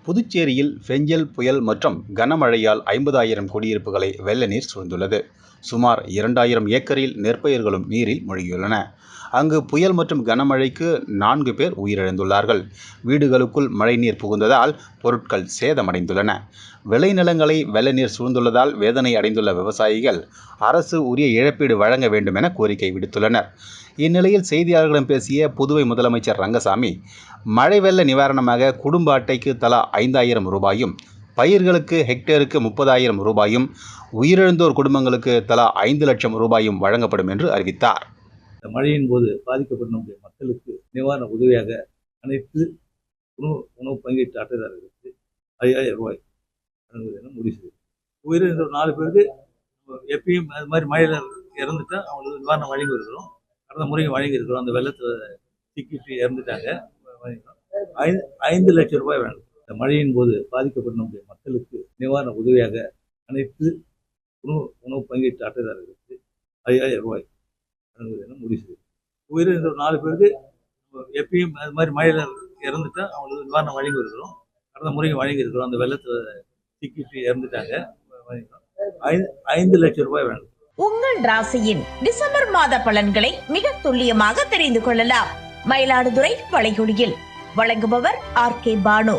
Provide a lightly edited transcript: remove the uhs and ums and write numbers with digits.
புதுச்சேரியில் பெஞ்சல் புயல் மற்றும் கனமழையால் 50,000 குடியிருப்புகளை வெள்ள நீர் சூழ்ந்துள்ளது. சுமார் 2,000 ஏக்கரில் நெற்பயிர்களும் நீரில் மூழ்கியுள்ளன. அங்கு புயல் மற்றும் கனமழைக்கு 4 பேர் உயிரிழந்துள்ளார்கள். வீடுகளுக்குள் மழைநீர் புகுந்ததால் பொருட்கள் சேதமடைந்துள்ளன. விளைநிலங்களை வெள்ள நீர் சூழ்ந்துள்ளதால் வேதனை அடைந்துள்ள விவசாயிகள் அரசு உரிய இழப்பீடு வழங்க வேண்டும் என கோரிக்கை விடுத்துள்ளனர். இந்நிலையில் செய்தியாளர்களிடம் பேசிய புதுவை முதலமைச்சர் ரங்கசாமி, மழை வெள்ள நிவாரணமாக குடும்ப அட்டைக்கு தலா 5,000 ரூபாயும், பயிர்களுக்கு ஹெக்டேருக்கு 30,000 ரூபாயும், உயிரிழந்தோர் குடும்பங்களுக்கு தலா 5 லட்சம் ரூபாயும் வழங்கப்படும் என்று அறிவித்தார். மழையின் போது பாதிக்கப்பட்ட நம்முடைய மக்களுக்கு நிவாரண உதவியாக அனைத்து உணவு பங்கீட்டு அட்டைதாரர்களுக்கு 5,000 ரூபாய் வழங்குவது என முடிவு செய்தது. உயிரிழந்த 4 பேருக்கு எப்பயும் அது மாதிரி மழையில் இறந்துட்டா அவங்களுக்கு நிவாரணம் வழங்கி இருக்கிறோம். கடந்த முறையும் வழங்கி இருக்கிறோம். அந்த வெள்ளத்தில் சிக்கிட்டு இறந்துட்டாங்க. 5 லட்சம் ரூபாய் வழங்கும். இந்த மழையின் போது பாதிக்கப்பட்ட நம்முடைய மக்களுக்கு நிவாரண உதவியாக அனைத்து உணவு பங்கீட்டு அட்டைதாரர்களுக்கு 5,000 ரூபாய் வழங்குவது என முடிவு செய்தது. உயிரிழந்த 4 பேருக்கு எப்பயும் அது மாதிரி மழையில் இறந்துட்டா அவங்களுக்கு நிவாரணம் வழங்கி இருக்கிறோம். கடந்த முறையும் வழங்கி இருக்கிறோம். அந்த வெள்ளத்தில் சிக்கிட்டு இறந்துட்டாங்க. 5 லட்சம் ரூபாய் வழங்கும். உங்கள் ராசியின் டிசம்பர் மாத பலன்களை மிக துல்லியமாக தெரிந்து கொள்ளலாம். மயிலாடுதுறை வளைகுடியில் வழங்குபவர் RK பானு.